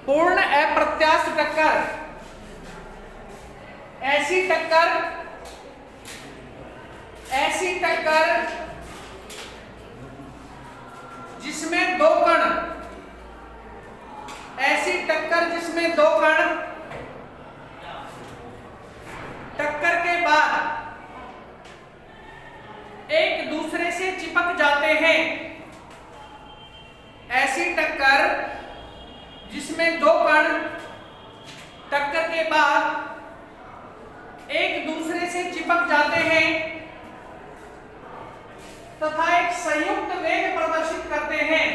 पूर्ण अप्रत्यास्थ टक्कर, ऐसी टक्कर जिसमें दो कण, ऐसी टक्कर जिसमें दो कण टक्कर के बाद एक दूसरे से चिपक जाते हैं। ऐसी टक्कर जिसमें दो कण टक्कर के बाद एक दूसरे से चिपक जाते हैं तथा एक संयुक्त वेग प्रदर्शित करते हैं।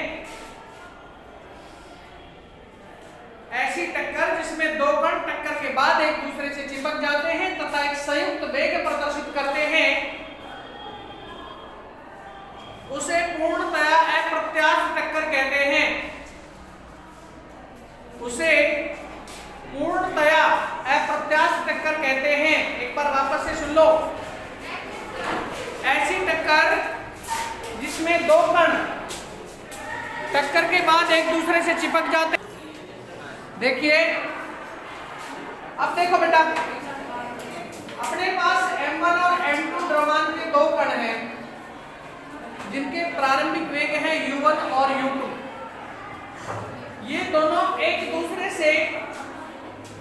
ऐसी टक्कर जिसमें दो कण टक्कर के बाद एक दूसरे से चिपक जाते हैं तथा एक संयुक्त वेग प्रदर्शित करते हैं, उसे पूर्णतया अप्रत्यास्थ टक्कर कहते हैं। उसे पूर्णतया अप्रत्यास्थ टक्कर कहते हैं। एक बार वापस से सुन लो। ऐसी टक्कर जिसमें दो कण टक्कर के बाद एक दूसरे से चिपक जाते। देखिए, अब देखो बेटा, अपने पास M1 और M2 द्रव्यमान के दो कण हैं जिनके प्रारंभिक वेग हैं U1 और U2। ये दोनों एक दूसरे से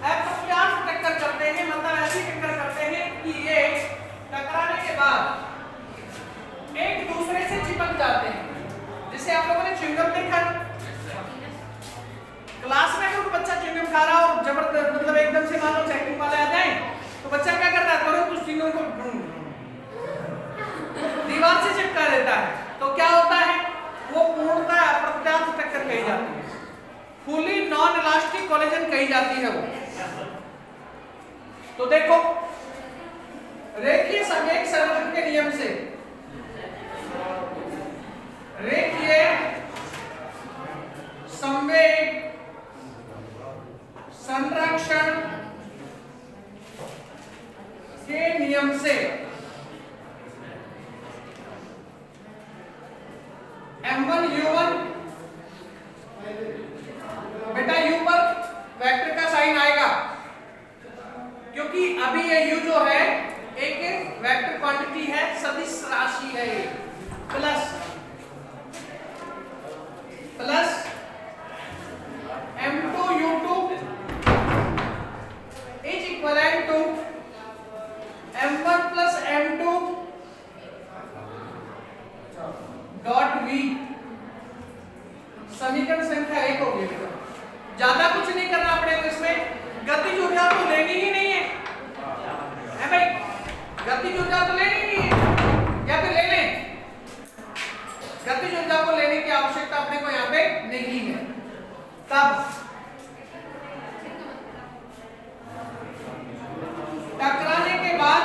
अप्रत्यास्थ टक्कर करते हैं, मतलब ऐसी टक्कर करते हैं कि ये टकराने के बाद एक दूसरे से चिपक जाते हैं। जैसे आप लोगों ने च्युइंगम देखा, क्लास में अगर बच्चा च्युइंगम खा रहा और जबरदस्त मतलब एकदम से मान लो चेकिंग वाले आ जाए तो बच्चा क्या करता है, तुरंत उस च्युइंगम को दीवार से चिपका देता है। तो क्या होता है, वो पूर्णतः अप्रत्यास्थ टक्कर कही जाती है, फुली नॉन इलास्टिक कोलिजन कही जाती है वो। तो देखो, रेखीय संवेग संरक्षण के नियम से रेखीय संवेग संरक्षण के नियम से M1 U1, बेटा U पर वेक्टर का साइन आएगा क्योंकि अभी ये U जो है एक वेक्टर क्वांटिटी है, सदिश राशि है। ये plus M2 U2 is equivalent to M1 plus M2 dot V। समीकरण संख्या 1 हो गई। ज्यादा कुछ नहीं करना पड़ेगा इसमें, गतिज ऊर्जा तो लेनी ही नहीं है भाई, गतिज ऊर्जा तो लेनी ही नहीं है, या फिर ले लें। गतिज ऊर्जा को लेने की आवश्यकता अपने को यहाँ पे नहीं है। तब टकराने के बाद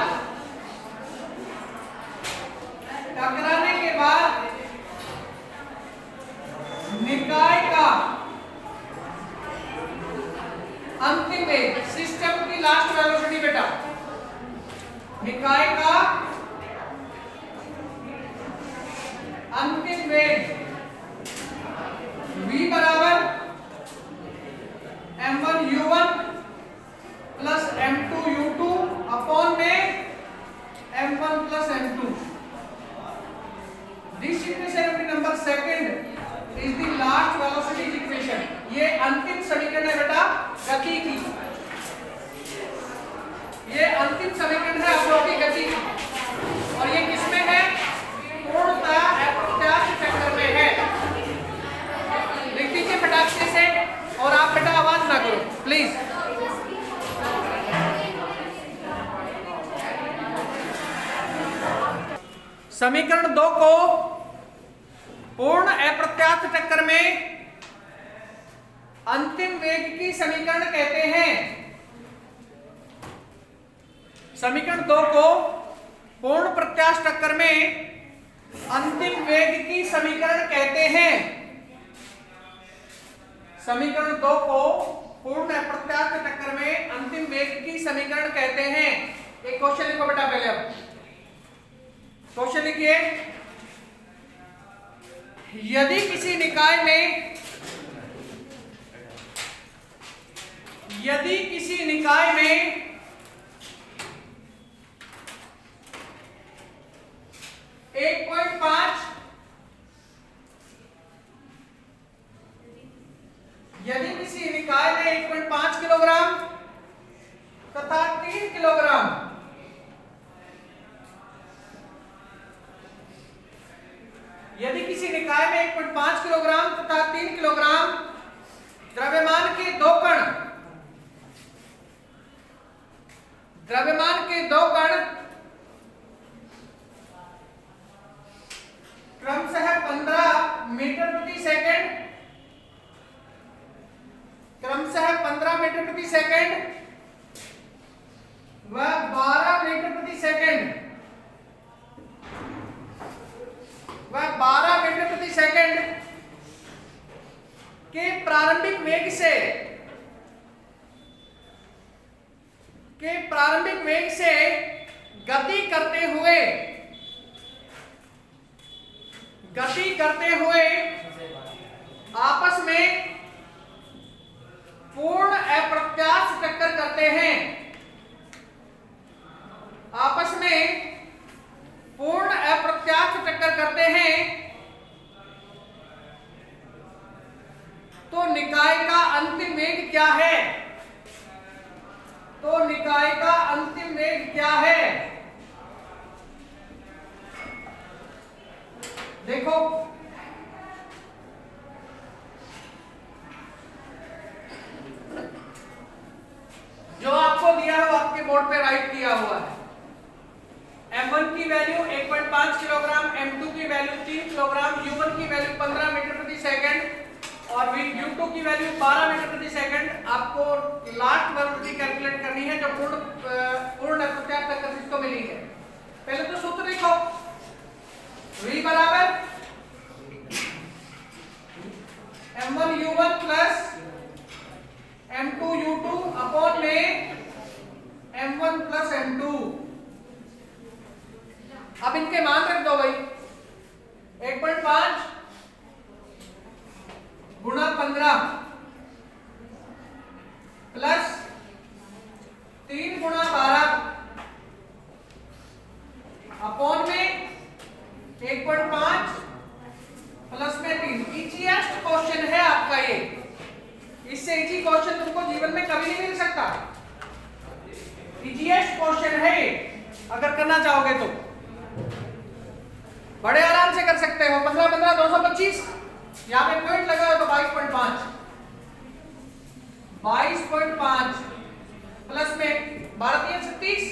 निकाय का अंतिम वेग, सिस्टम की लास्ट वेलोसिटी बेटा, निकाय का अंतिम वेग V बराबर M1 U1 plus M2 U2 upon में M1 plus M2। This equation number second is the last velocity equation। ये अंतिम समीकरण है बेटा गति की, ये अंतिम समीकरण है आप लोगों की गति की, और ये किसमें है, पूर्णतः अप्रत्यास्थ टक्कर में है। लिख दीजिए फटाफट से, और आप बेटा आवाज ना करो प्लीज। समीकरण 2 को पूर्ण अप्रत्यास्थ टक्कर में अंतिम वेग की समीकरण कहते हैं। समीकरण 2 को पूर्ण प्रत्यास्थ टक्कर में अंतिम वेग की समीकरण कहते हैं। समीकरण 2 को पूर्ण अप्रत्यास्थ टक्कर में अंतिम वेग की समीकरण कहते हैं। एक क्वेश्चन लिखो बेटा पहले, अब क्वेश्चन लिखिए। यदि किसी निकाय में यदि किसी निकाय में एक पॉइंट पांच यदि किसी निकाय में 1.5 किलोग्राम तथा 3 किलोग्राम यदि किसी निकाय में 1.5 किलोग्राम तथा 3 किलोग्राम द्रव्यमान के दो कण क्रमशः 15 मीटर प्रति सेकंड व 12 मीटर प्रति सेकंड के प्रारंभिक वेग से गति करते हुए आपस में पूर्ण अप्रत्यास्थ टक्कर करते हैं तो निकाय का अंतिम वेग क्या है? देखो, जो आपको दिया है वो आपके बोर्ड पे राइट किया हुआ है। M1 की वैल्यू 1.5 किलोग्राम, M2 की वैल्यू 3 किलोग्राम, U1 की वैल्यू 15 मीटर प्रति सेकंड और U2 की वैल्यू 12 मीटर प्रति सेकंड। आपको लास्ट वेलोसिटी कैलकुलेट करनी है जो पूर्ण अप्रत्यास्थ टक्कर जिसको मिली है। पहले तो सूत्र लिखो, V बराबर M1U1 प्लस M2U2 अपॉन में M1 प्लस M2। अब इनके मान रख दो भाई, 1.5 गुणा 15 प्लस 3 गुणा 12 अपॉन में 1.5 प्लस में 3। इजीएस्ट क्वेश्चन है आपका ये, इससे इजी क्वेश्चन तुमको जीवन में कभी नहीं मिल सकता। इजीएस्ट क्वेश्चन है अगर करना चाहोगे तो बड़े आराम से कर सकते हो। 15 15 225, यहाँ पे पॉइंट लगा हो तो 22.5 प्लस में 12 36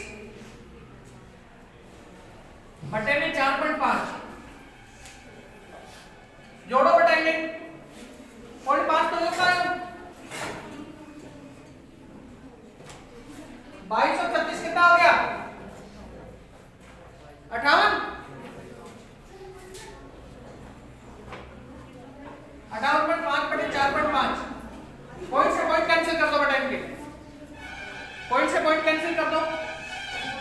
बटे में 4.5 जोड़ो बटाएंगे 0.5 तो होता है 2236 कितना हो गया 58 58.5 बटे 4.5। पॉइंट से पॉइंट कैंसिल कर दो बेटा, इनके पॉइंट से पॉइंट कैंसिल कर दो।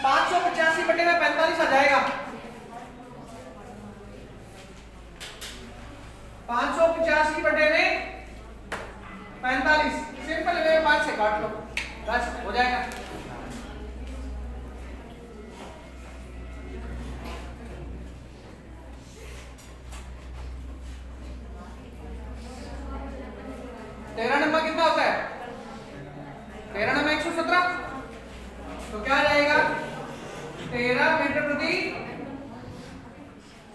585 बटे में 45 आ जाएगा। 585 बटे में 45 सिंपल वे 5 से काट लो, बस हो जाएगा। तेरह नंबर कितना होता है? 13 नंबर 117, तो क्या आ जाएगा 13 मीटर प्रति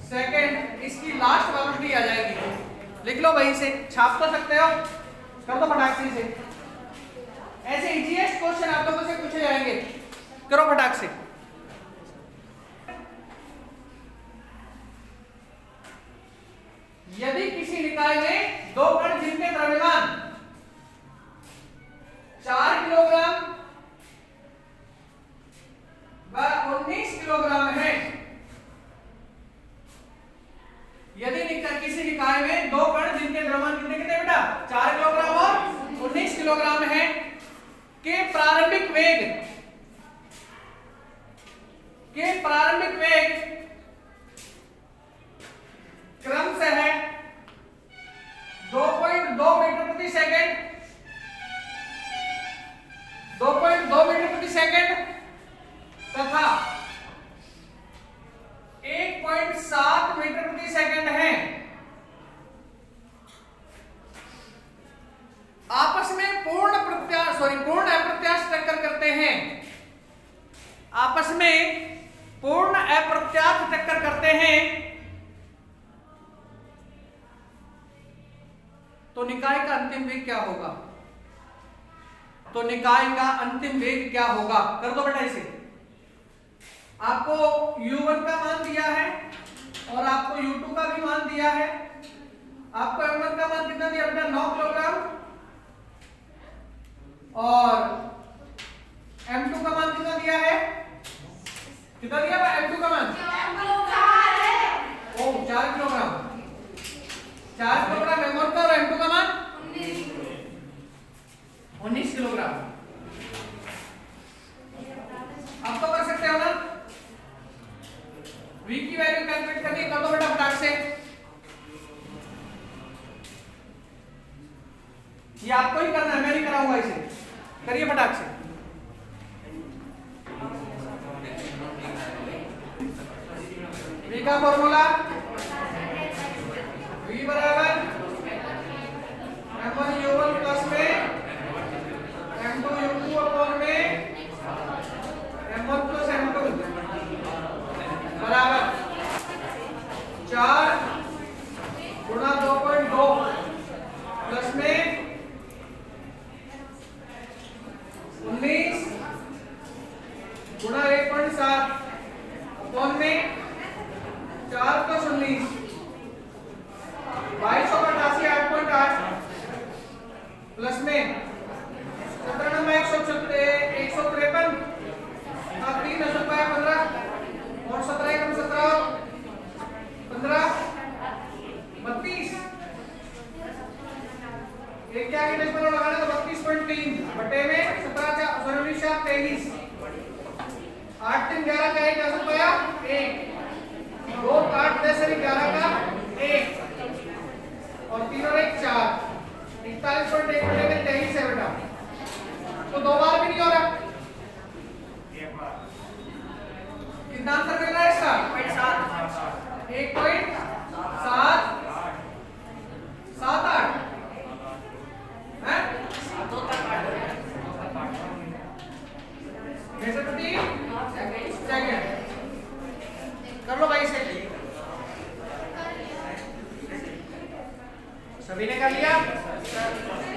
सेकेंड। इसकी लास्ट वेलोसिटी आ जाएगी। लिख लो वहीं से, छाप तो सकते हो, कर दो फटाक से। ऐसे इजीएस्ट क्वेश्चन आप लोगों से पूछे जाएंगे, करो फटाक से। यदि किसी निकाय में दो कण जिनके द्रव्यमान 4 किलोग्राम व 19 किलोग्राम है, यदि किसी निकाय में दो कण जिनके द्रव्यमान कितने कितने बेटा 4 किलोग्राम और 19 किलोग्राम है के प्रारंभिक वेग क्रमशः 2.2 मीटर प्रति सेकंड पूर्ण अप्रत्यास्थ टक्कर करते हैं, आपस में पूर्ण अप्रत्यास्थ टक्कर करते हैं, तो निकाय का अंतिम वेग क्या होगा? तो निकाय का अंतिम वेग क्या होगा? कर दो बेटा इसे। आपको u1 का मान दिया है और आपको u2 का भी मान दिया है। आपको m1 का मान कितना दिया बेटा? 9 किलोग्राम, और m2 का मान कितना दिया है? कितना दिया m2 का मान? 4 किलोग्राम। 4 किलोग्राम m1 का और m2 का मान 19 किलोग्राम। अब तो कर सकते हो ना? v की वैल्यू कैलकुलेट करनी, कर दो बेटा फटाक से। ये आपको ही करना है, मैं नहीं कराऊंगा इसे, करिए फटाक से। v का फॉर्मूला v बराबर m1u1 प्लस में m2u2 अपॉन में m1 प्लस m2 बराबर 4 गुणा 2.2 प्लस में 19 गुणा 1.7 अपॉन में 4 प्लस 19 2288 8.8 प्लस में 17 नंबर 153 का 3 रुपया 15 और 17 एकम 17 15 32। एक क्या के डेसिमल लगाना तो 32.3 बटे में 17 23 8 3 11 का 1 10 रुपया 1 2 8 10 11 का 1 और 3 और 1 4 41.1 बटे में 23 है बेटा। तो दो बार भी नहीं हो रहा। कितना आंसर मिल रहा है इसका? 1.778 है? सेकंड कर लो भाई से। सभी ने कर लिया?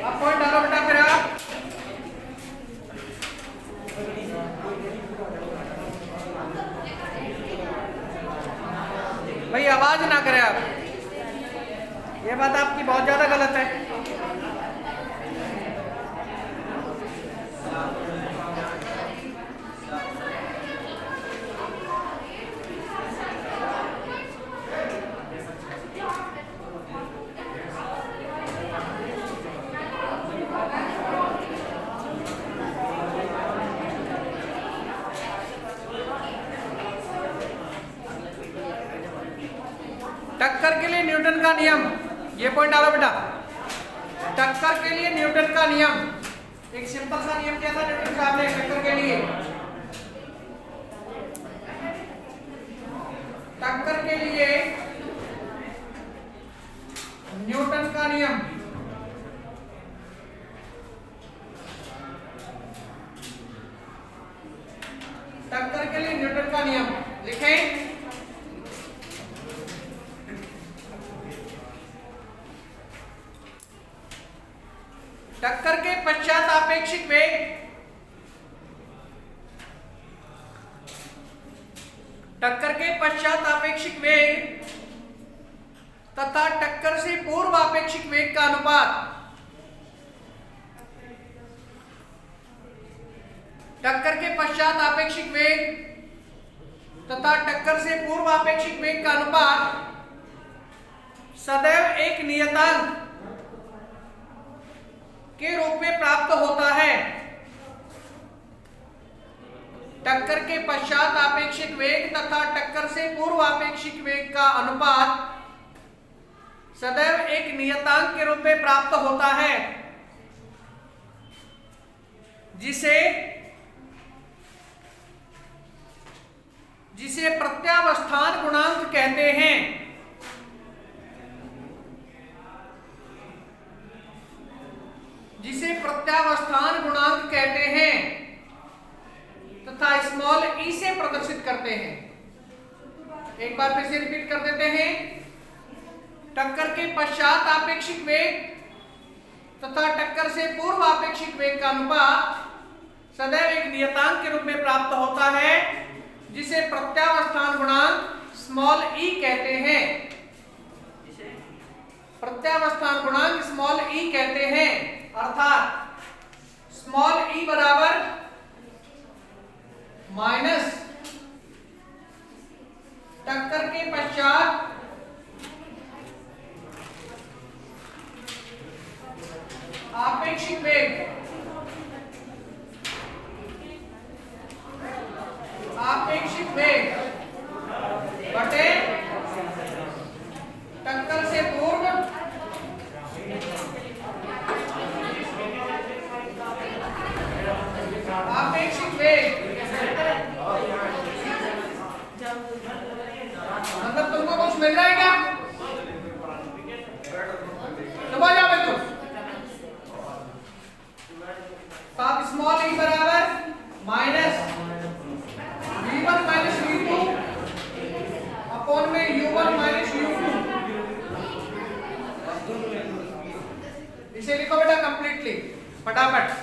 अब पॉइंट डालो बेटा फिर आप। भाई आवाज ना करें आप, ये बात आपकी बहुत ज्यादा गलत है। टक्कर के लिए न्यूटन का नियम, ये पॉइंट डालो बेटा। टक्कर के लिए न्यूटन का नियम, एक सिंपल सा नियम क्या था न्यूटन साहब ने टक्कर के लिए? टक्कर के लिए न्यूटन का नियम, टक्कर के लिए न्यूटन का नियम लिखें। टक्कर के पश्चात आपेक्षिक वेग टक्कर के पश्चात आपेक्षिक वेग तथा टक्कर से पूर्व आपेक्षिक वेग का अनुपात टक्कर के पश्चात आपेक्षिक वेग तथा टक्कर से पूर्व आपेक्षिक वेग का अनुपात सदैव एक नियतांक के रूप में प्राप्त होता है। टक्कर के पश्चात आपेक्षिक वेग तथा टक्कर से पूर्व आपेक्षिक वेग का अनुपात सदैव एक नियतांक के रूप में प्राप्त होता है, जिसे प्रत्यावस्थान गुणांक कहते हैं। जिसे प्रत्यावस्थान गुणांक कहते हैं तथा स्मॉल ई से प्रदर्शित करते हैं। एक बार फिर से रिपीट कर देते हैं। टक्कर के पश्चात आपेक्षिक वेग तथा टक्कर से पूर्व आपेक्षिक वेग का अनुपात सदैव एक नियतांक के रूप में प्राप्त होता है, जिसे प्रत्यावस्थान गुणांक स्मॉल ई कहते हैं। प्रत्यावस्थान गुणांक स्मॉल ई कहते हैं, अर्थात स्मॉल ई बराबर माइनस टक्कर के पश्चात आपेक्षिक वेग बटे टक्कर से पूर्व आपेक्षिक वेग। मतलब तुमको कुछ मिल रहा है क्या? चलो जाओ तुम। साथ स्मॉल ई बराबर minus v1 minus v2 upon में u1 माइनस u2। इसे लिखो बेटा कंप्लीटली फटाफट।